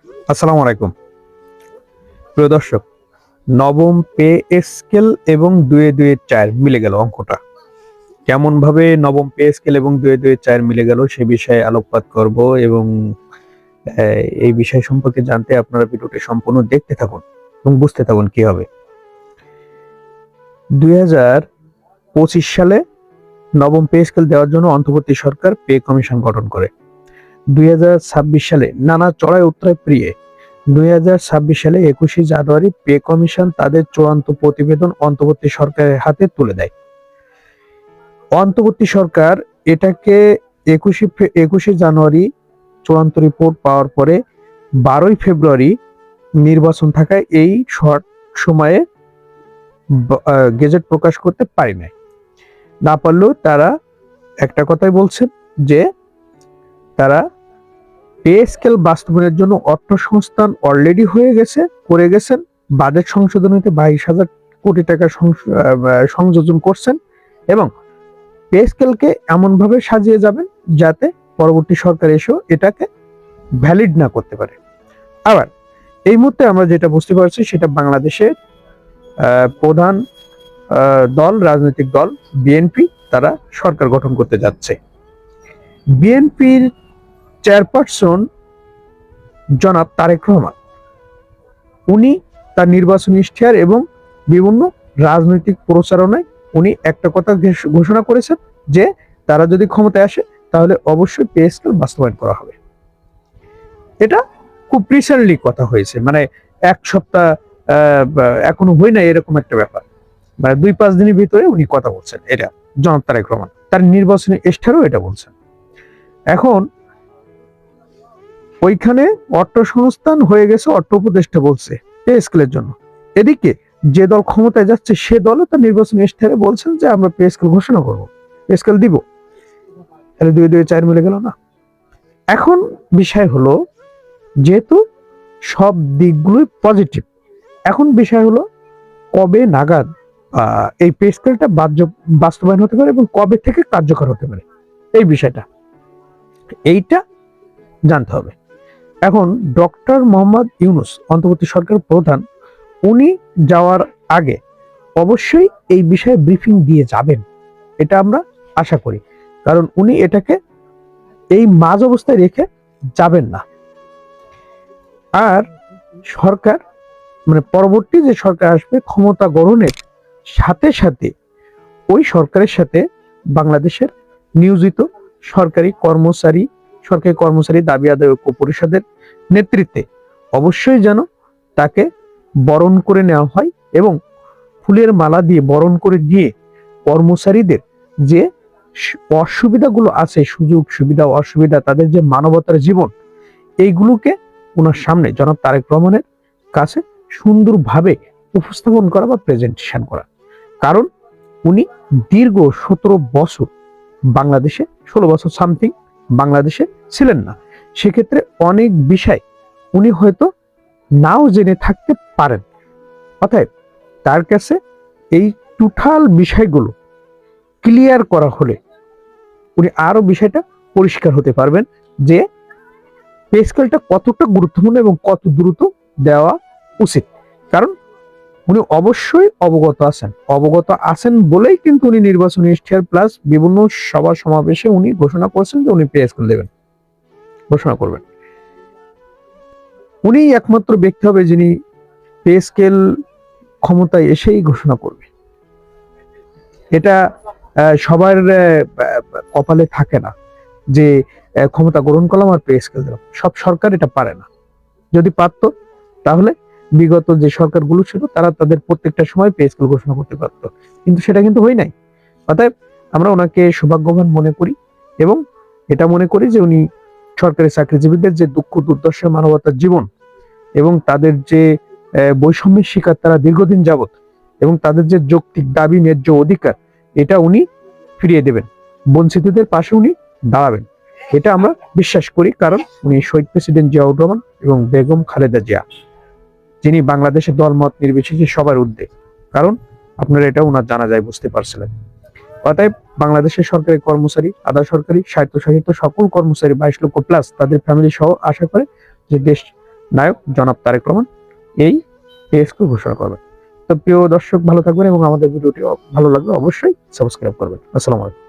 আসসালামু আলাইকুম প্রিয় দর্শক। নবম পে স্কেল এবং 2-2-4 মিলে গেল অঙ্কটা। কেমন ভাবে নবম পে স্কেল এবং 2-2-4 মিলে গেল সে বিষয়ে আলোকপাত করব এবং এই বিষয় সম্পর্কে জানতে আপনারা ভিডিওটি সম্পূর্ণ দেখতে থাকুন এবং বুঝতে থাকুন কি হবে। 2025 সালে নবম পে স্কেল দেওয়ার জন্য অন্তর্বর্তী সরকার পে কমিশন গঠন করে। 2026 সালে নানা চড়াই উতরাই পেরিয়ে 2026 সালে 21শে জানুয়ারি পে কমিশন তাদের চূড়ান্ত প্রতিবেদন অন্তর্বর্তী সরকারের হাতে তুলে দেয়। অন্তর্বর্তী সরকার এটাকে 21শে জানুয়ারি চূড়ান্ত রিপোর্ট পাওয়ার পরে 12ই ফেব্রুয়ারি নির্বাচন থাকায় এই শর্ট সময়ে গেজেট প্রকাশ করতে পারি নাই। না পারলেও তারা একটা কথাই বলছেন যে তারা পে স্কেল বাস্তবায়নের জন্য অর্থ সংস্থান অলরেডি করে গেছেন। বাজেট সংশোধনীতে 22,000 কোটি টাকা সংযোজন করছেন এবং পে স্কেলকে এমন ভাবে সাজিয়ে যাবেন যাতে পরবর্তী সরকার এসেও এটাকে ভ্যালিড না করতে পারে। আবার এই মুহূর্তে আমরা যেটা বুঝতে পারছি সেটা বাংলাদেশের প্রধান রাজনৈতিক দল বিএনপি তারা সরকার গঠন করতে যাচ্ছে। বিএনপির চেয়ারপারসন জনাব তারেক রহমান উনি তার নির্বাচনী ইশতেহার এবং বিভিন্ন রাজনৈতিক প্রচারণায় উনি একটা কথা ঘোষণা করেছেন যে তারা যদি ক্ষমতায় আসে তাহলে অবশ্যই পে স্কেল বাস্তবায়ন করা হবে। এটা খুব রিসেন্টলি কথা হয়েছে, মানে এক সপ্তাহ এখনো হয় না এরকম একটা ব্যাপার, মানে 2-5 দিনের ভিতরে উনি কথা বলছেন। এটা জনাব তারেক রহমান তার নির্বাচনী ইশতেহারও এটা বলছেন। এখন ওইখানে অর্থ সংস্থান হয়ে গেছে, অর্থ উপদেষ্টা বলছে পে স্কেলের জন্য। এদিকে যে দল ক্ষমতায় যাচ্ছে সে দলও তার নির্বাচনী ইশতেহারে বলছেন যে আমরা পে স্কেল ঘোষণা করবো, পে স্কেল দিব। তাহলে 2-2-4 মিলে গেল না? এখন বিষয় হলো যেহেতু সব দিকগুলোই পজিটিভ, এখন বিষয় হলো কবে নাগাদ এই পে স্কেলটা বাস্তবায়ন হতে পারে এবং কবে থেকে কার্যকর হতে পারে এই বিষয়টা এইটা জানতে হবে। এখন ডক্টর মোহাম্মদ ইউনূস অন্তর্বর্তী সরকার প্রধান উনি যাওয়ার আগে অবশ্যই এই বিষয়ে ব্রিফিং দিয়ে যাবেন, এটা আমরা আশা করি, কারণ উনি এটাকে এই মাঝ অবস্থায় রেখে যাবেন না। আর সরকার মানে পরবর্তী যে সরকার আসবে ক্ষমতা গ্রহণের সাথে সাথে ওই সরকারের সাথে বাংলাদেশের নিয়োজিত সরকারি কর্মচারী দাবি আদায় ঐক্য পরিষদের নেতৃত্বে অবশ্যই যেন তাকে বরণ করে নেওয়া হয় এবং ফুলের মালা দিয়ে বরণ করে দিয়ে কর্মচারীদের যে অসুবিধাগুলো আছে, সুযোগ সুবিধা অসুবিধা, তাদের যে মানবতার জীবন, এইগুলোকে ওনার সামনে জনাব তারেক রহমানের কাছে সুন্দরভাবে উপস্থাপন করা বা প্রেজেন্টেশন করা। কারণ উনি দীর্ঘ 17 বছর বাংলাদেশে, 16 বছর সামথিং বাংলাদেশে ছিলেন না। সেক্ষেত্রে অনেক বিষয় উনি হয়তো নাও জেনে থাকতে পারেন। অতএব তার কাছে এই টোটাল বিষয়গুলো ক্লিয়ার করা হলে উনি আরো বিষয়টা পরিষ্কার হতে পারবেন যে পে স্কেলটা কতটা গুরুত্বপূর্ণ এবং কত দ্রুত দেওয়া উচিত। কারণ উনি অবশ্যই অবগত আছেন বলেই কিন্তু উনি নির্বাচনী ইশতেহার প্লাস বিভিন্ন সভা সমাবেশে উনি ঘোষণা করছেন যে উনি পে স্কেল দেবেন, ঘোষণা করবেন। উনি একমাত্র ব্যক্তি হবে যিনি পে স্কেল ক্ষমতায় এসেই ঘোষণা করবে। এটা সবার কপালে থাকে না যে ক্ষমতা গ্রহণ করলাম আর পে স্কেল দিলাম, সব সরকার এটা পারে না। যদি পারত তাহলে বিগত যে সরকারগুলো ছিল তারা তাদের প্রত্যেকটা সময় পে স্কেল ঘোষণা করতে পারত, কিন্তু সেটা কিন্তু হয় নাই। অতএব আমরা ওনাকে সৌভাগ্যবান মনে করি এবং এটা মনে করি যে উনি সরকারি চাকরিজীবীদের যে দুঃখ দুর্দশা, মানবতার জীবন এবং তাদের যে বৈষম্যের শিকার তারা দীর্ঘদিন যাবত এবং তাদের যে যৌক্তিক দাবি, ন্যায্য অধিকার, এটা উনি ফিরিয়ে দেবেন, বঞ্চিতদের পাশে উনি দাঁড়াবেন, এটা আমরা বিশ্বাস করি। কারণ উনি শহীদ প্রেসিডেন্ট জিয়াউর রহমান এবং বেগম খালেদা জিয়া, যিনি বাংলাদেশের দলমত নির্বিশেষে সবার ঊর্ধ্বে। কারণ আপনারা এটা ওনার জানা যায়, বুঝতে পারছিলেন। অতএব বাংলাদেশের সরকারি কর্মচারী, আধা সরকারি, স্বায়ত্তশাসিত সকল কর্মচারী 22 লক্ষ প্লাস তাদের ফ্যামিলি সহ আশা করে যে দেশ নায়ক জনাব তারেক রহমান এই পে স্কেল ঘোষণা করবেন। তো প্রিয় দর্শক, ভালো থাকবেন এবং আমাদের ভিডিওটি ভালো লাগলে অবশ্যই সাবস্ক্রাইব করবেন। আসসালামু আলাইকুম।